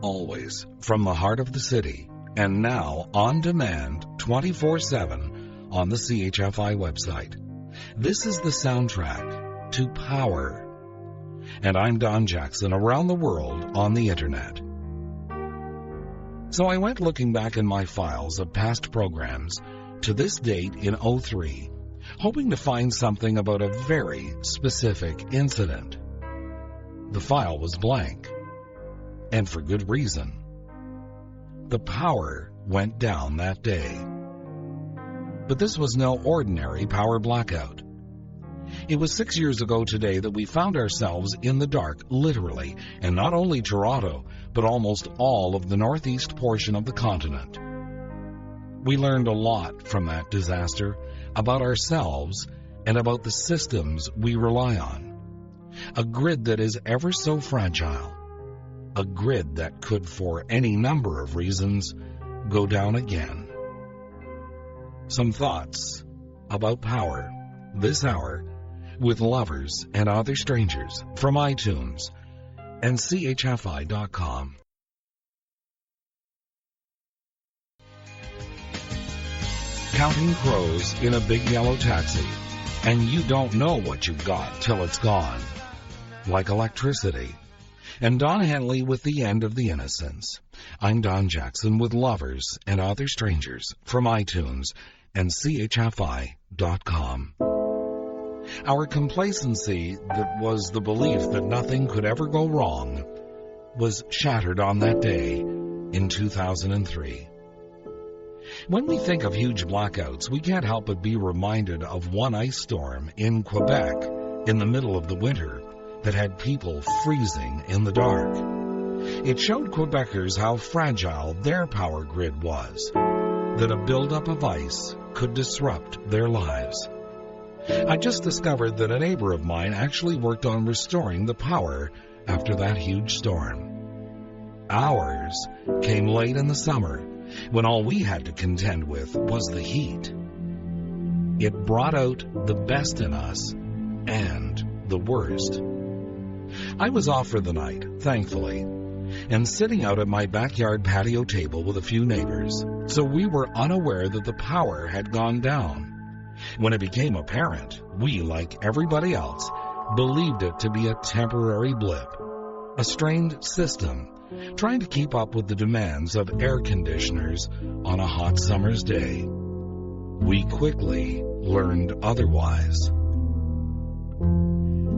always from the heart of the city, and now on demand 24/7 on the CHFI website. This is the soundtrack to Power. And I'm Don Jackson, around the world on the internet. So I went looking back in my files of past programs to this date in 03, hoping to find something about a very specific incident. The file was blank, and for good reason. The power went down that day. But this was no ordinary power blackout. It was 6 years ago today that we found ourselves in the dark, literally, and not only Toronto, but almost all of the northeast portion of the continent. We learned a lot from that disaster about ourselves and about the systems we rely on. A grid that is ever so fragile. A grid that could, for any number of reasons, go down again. Some thoughts about power this hour with Lovers and Other Strangers from iTunes and CHFI.com. Counting crows in a big yellow taxi, and you don't know what you've got till it's gone. Like electricity. And Don Henley with the end of the Innocence. I'm Don Jackson with Lovers and Other Strangers from iTunes and CHFI.com. Our complacency, that was the belief that nothing could ever go wrong, was shattered on that day in 2003. When we think of huge blackouts, we can't help but be reminded of one ice storm in Quebec in the middle of the winter that had people freezing in the dark. It showed Quebecers how fragile their power grid was, that a buildup of ice could disrupt their lives. I just discovered that a neighbor of mine actually worked on restoring the power after that huge storm. Ours came late in the summer, when all we had to contend with was the heat. It brought out the best in us and the worst. I was off for the night, thankfully, and sitting out at my backyard patio table with a few neighbors, so we were unaware that the power had gone down. When it became apparent, we, like everybody else, believed it to be a temporary blip, a strained system, trying to keep up with the demands of air conditioners on a hot summer's day. We quickly learned otherwise.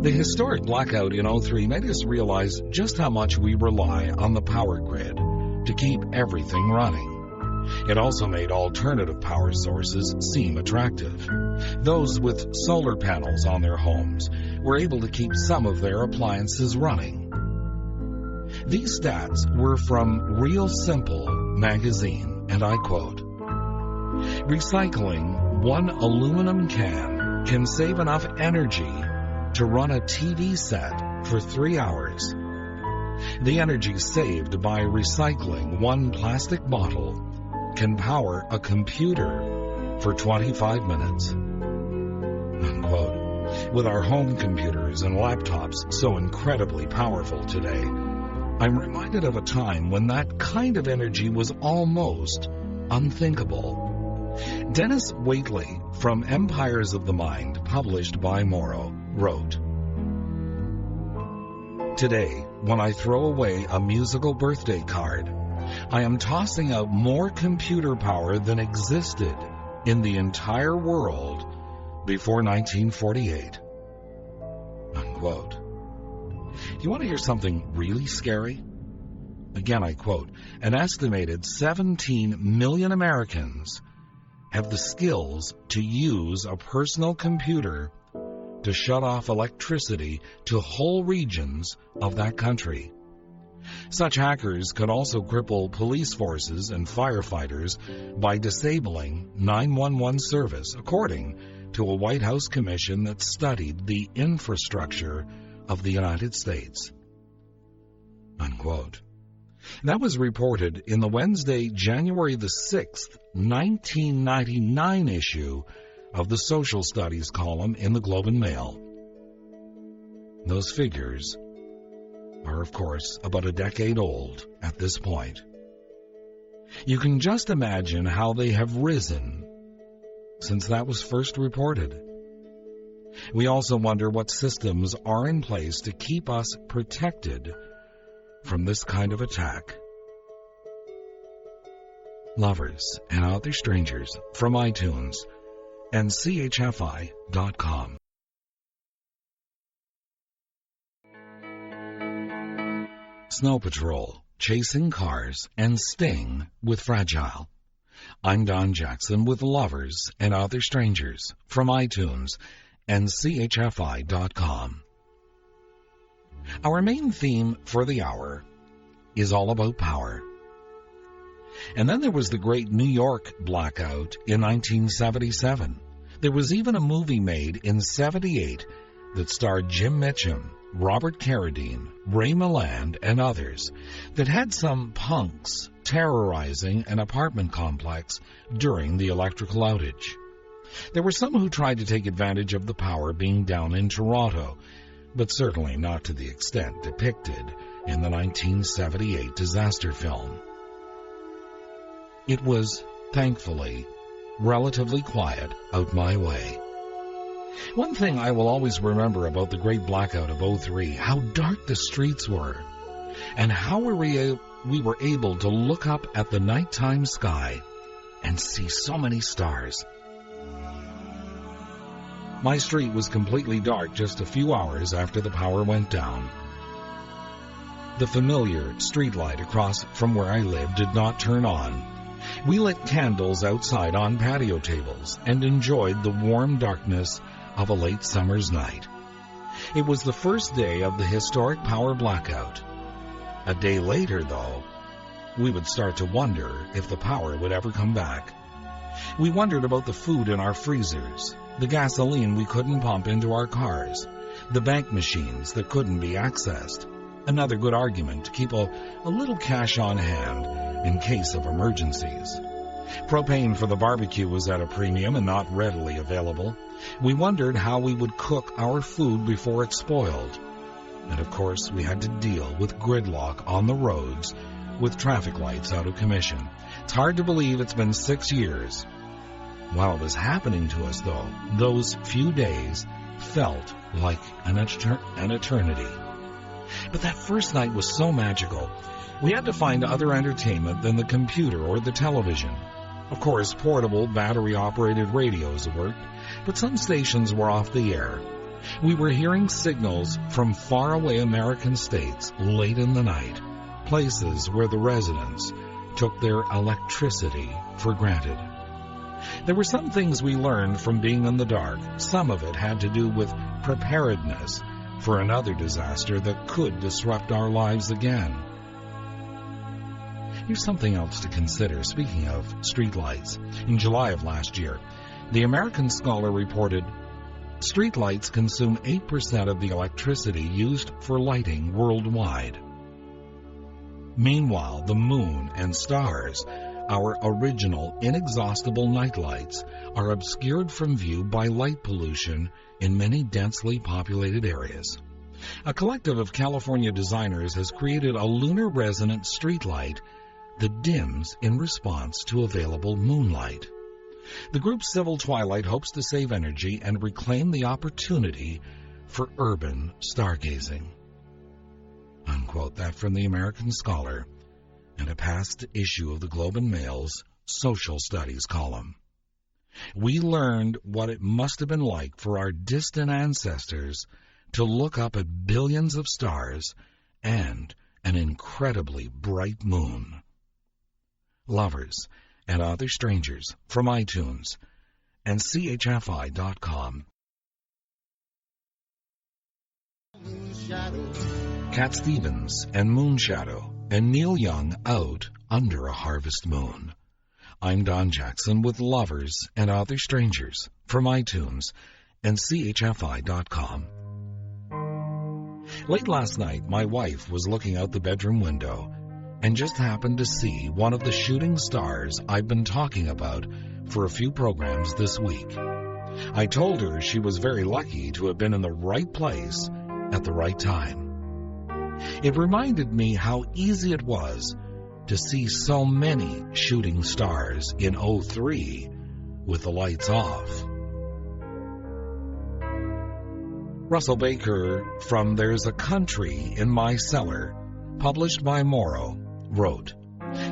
The historic blackout in 03 made us realize just how much we rely on the power grid to keep everything running. It also made alternative power sources seem attractive. Those with solar panels on their homes were able to keep some of their appliances running. These stats were from Real Simple magazine, and I quote, "Recycling one aluminum can save enough energy to run a TV set for 3 hours. The energy saved by recycling one plastic bottle can power a computer for 25 minutes. Unquote. With our home computers and laptops so incredibly powerful today, I'm reminded of a time when that kind of energy was almost unthinkable. Dennis Waitley from Empires of the Mind, published by Morrow, wrote, "Today, when I throw away a musical birthday card, I am tossing out more computer power than existed in the entire world before 1948. Unquote. You want to hear something really scary? Again, I quote, "An estimated 17 million Americans have the skills to use a personal computer to shut off electricity to whole regions of that country. Such hackers could also cripple police forces and firefighters by disabling 911 service, according to a White House commission that studied the infrastructure of the United States." Unquote. That was reported in the Wednesday, January the 6th, 1999 issue of the Social Studies column in the Globe and Mail. Those figures are, of course, about a decade old at this point. You can just imagine how they have risen since that was first reported. We also wonder what systems are in place to keep us protected from this kind of attack. Lovers and Other Strangers from iTunes and CHFI.com. Snow Patrol, Chasing Cars, and Sting with Fragile. I'm Don Jackson with Lovers and Other Strangers from iTunes and CHFI.com. Our main theme for the hour is all about power. And then there was the great New York blackout in 1977. There was even a movie made in '78 that starred Jim Mitchum, Robert Carradine, Ray Milland, and others that had some punks terrorizing an apartment complex during the electrical outage. There were some who tried to take advantage of the power being down in Toronto, but certainly not to the extent depicted in the 1978 disaster film. It was, thankfully, relatively quiet out my way. One thing I will always remember about the great blackout of '03, how dark the streets were, and how we were able to look up at the nighttime sky and see so many stars. My street was completely dark just a few hours after the power went down. The familiar street light across from where I lived did not turn on. We lit candles outside on patio tables and enjoyed the warm darkness of a late summer's night. It was the first day of the historic power blackout. A day later, though, we would start to wonder if the power would ever come back. We wondered about the food in our freezers, the gasoline we couldn't pump into our cars, the bank machines that couldn't be accessed. Another good argument to keep a little cash on hand in case of emergencies. Propane for the barbecue was at a premium and not readily available. We wondered how we would cook our food before it spoiled. And of course, we had to deal with gridlock on the roads with traffic lights out of commission. It's hard to believe it's been 6 years. While it was happening to us, though, those few days felt like an eternity. But that first night was so magical. We had to find other entertainment than the computer or the television. Of course, portable, battery-operated radios worked, but some stations were off the air. We were hearing signals from faraway American states late in the night, places where the residents took their electricity for granted. There were some things we learned from being in the dark. Some of it had to do with preparedness for another disaster that could disrupt our lives again. Here's something else to consider. Speaking of streetlights, in July of last year, the American Scholar reported streetlights consume 8% of the electricity used for lighting worldwide. Meanwhile, the moon and stars, our original inexhaustible nightlights, are obscured from view by light pollution in many densely populated areas. A collective of California designers has created a lunar resonant streetlight that dims in response to available moonlight. The group's Civil Twilight hopes to save energy and reclaim the opportunity for urban stargazing. Unquote. That from the American Scholar and a past issue of the Globe and Mail's Social Studies column. We learned what it must have been like for our distant ancestors to look up at billions of stars and an incredibly bright moon. Lovers and Other Strangers from iTunes and CHFI.com. Cat Stevens and Moonshadow and Neil Young out under a harvest moon. I'm Don Jackson with Lovers and Other Strangers from iTunes and CHFI.com. Late last night, my wife was looking out the bedroom window and just happened to see one of the shooting stars I've been talking about for a few programs this week. I told her she was very lucky to have been in the right place at the right time. It reminded me how easy it was to see so many shooting stars in '03 with the lights off. Russell Baker from There's a Country in My Cellar, published by Morrow, wrote,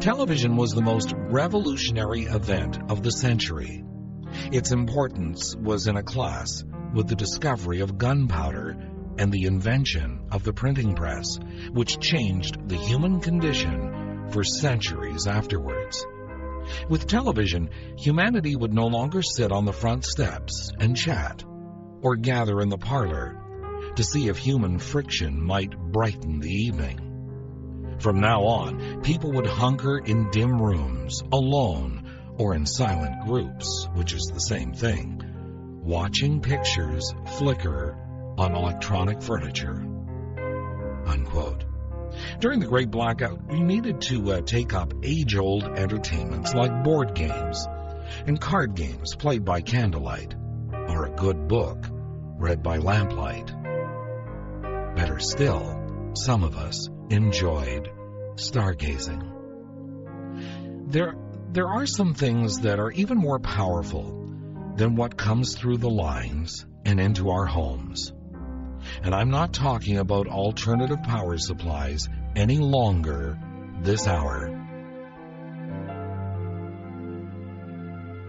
"Television was the most revolutionary event of the century. Its importance was in a class with the discovery of gunpowder and the invention of the printing press, which changed the human condition for centuries afterwards. With television, humanity would no longer sit on the front steps and chat, or gather in the parlor to see if human friction might brighten the evening. From now on, people would hunker in dim rooms, alone, or in silent groups, which is the same thing, watching pictures flicker on electronic furniture." Unquote. During the Great Blackout, we needed to take up age-old entertainments like board games and card games played by candlelight, or a good book read by lamplight. Better still, some of us enjoyed stargazing. There are some things that are even more powerful than what comes through the lines and into our homes. And I'm not talking about alternative power supplies any longer this hour.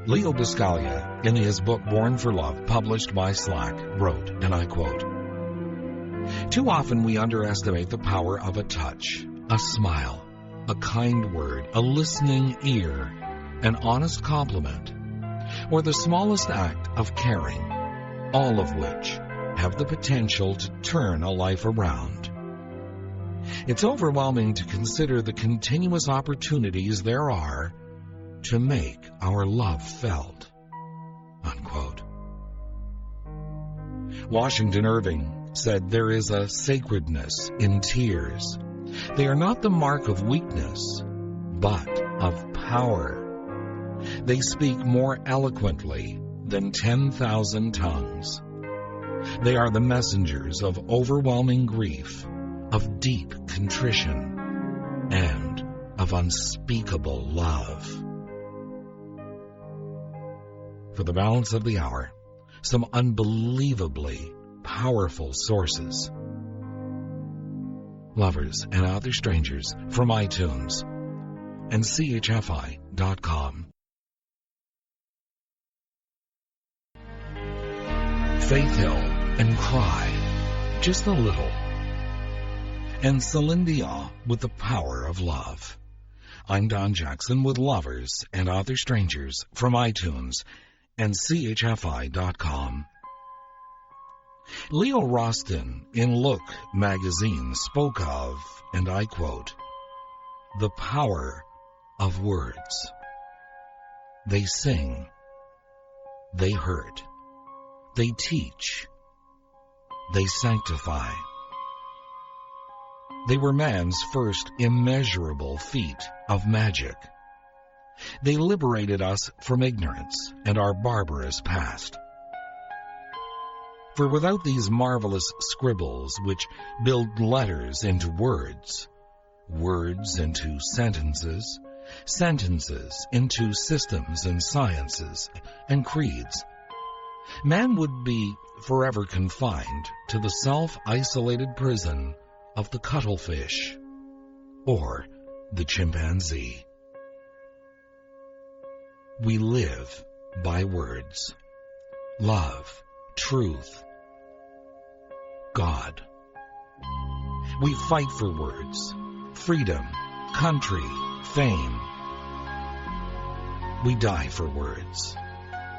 Leo Buscaglia, in his book Born for Love, published by Slack, wrote, and I quote, "Too often we underestimate the power of a touch, a smile, a kind word, a listening ear, an honest compliment, or the smallest act of caring, all of which have the potential to turn a life around. It's overwhelming to consider the continuous opportunities there are to make our love felt." Unquote. Washington Irving said there is a sacredness in tears. They are not the mark of weakness, but of power. They speak more eloquently than 10,000 tongues. They are the messengers of overwhelming grief, of deep contrition, and of unspeakable love. For the balance of the hour, some unbelievably powerful sources. Lovers and Other Strangers from iTunes and CHFI.com. Faith Hill and Cry, Just a Little. And Celine Dion with The Power of Love. I'm Don Jackson with Lovers and Other Strangers from iTunes and CHFI.com. Leo Roston in Look magazine spoke of, and I quote, "the power of words. They sing, they hurt, they teach, they sanctify. They were man's first immeasurable feat of magic. They liberated us from ignorance and our barbarous past. For without these marvelous scribbles which build letters into words, words into sentences, sentences into systems and sciences and creeds, man would be forever confined to the self-isolated prison of the cuttlefish or the chimpanzee. We live by words. Love, truth, God. We fight for words, freedom, country, fame. We die for words,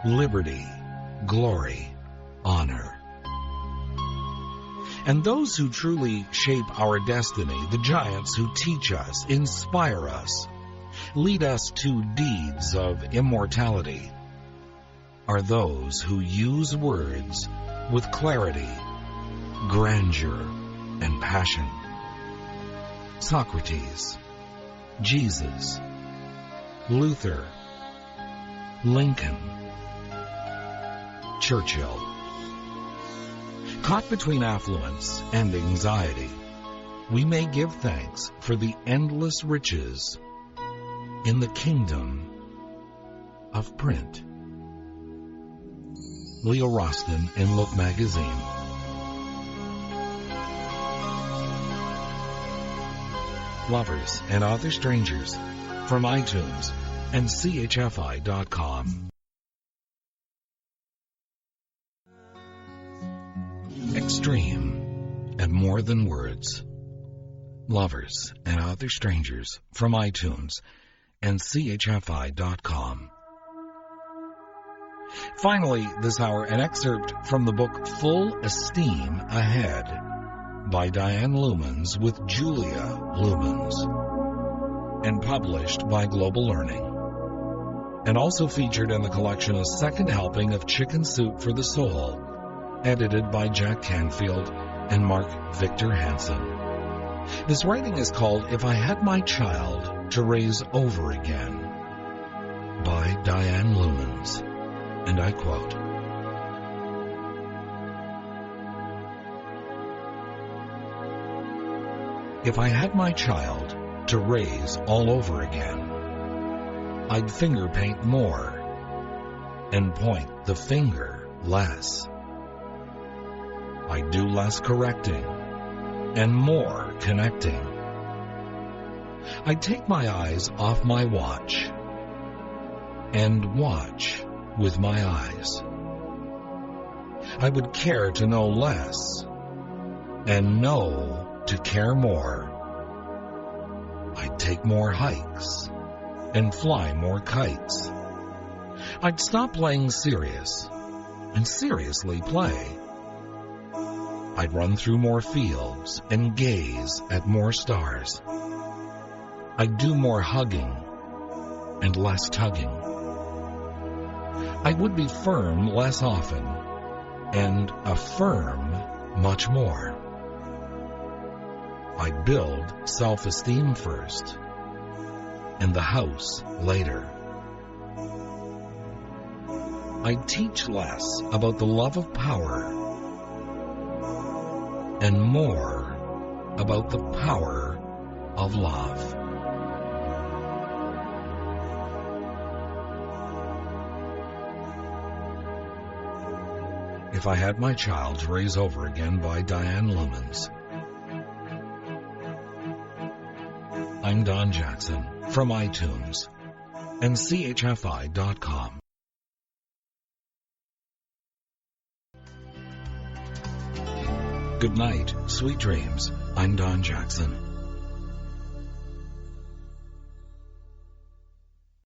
liberty, glory, honor. And those who truly shape our destiny, the giants who teach us, inspire us, lead us to deeds of immortality, are those who use words with clarity, grandeur, and passion. Socrates, Jesus, Luther, Lincoln, Churchill. Caught between affluence and anxiety, we may give thanks for the endless riches in the kingdom of print. Leo Roston in Look magazine. Lovers and Other Strangers from iTunes and CHFI.com. Extreme and More Than Words. Lovers and Other Strangers from iTunes and CHFI.com. Finally, this hour, an excerpt from the book Full Esteem Ahead by Diane Lumens with Julia Lumens, and published by Global Learning, and also featured in the collection A Second Helping of Chicken Soup for the Soul, edited by Jack Canfield and Mark Victor Hansen. This writing is called If I Had My Child to Raise Over Again by Diane Lumens, and I quote, "If I had my child to raise all over again, I'd finger paint more and point the finger less. I'd do less correcting and more connecting. I'd take my eyes off my watch and watch with my eyes. I would care to know less and know to care more. I'd take more hikes and fly more kites. I'd stop playing serious and seriously play. I'd run through more fields and gaze at more stars. I'd do more hugging and less tugging. I would be firm less often and affirm much more. I'd build self-esteem first and the house later. I'd teach less about the love of power and more about the power of love." If I Had My Child to Raise Over Again by Diane Lumens. I'm Don Jackson from iTunes and CHFI.com. Good night, sweet dreams. I'm Don Jackson.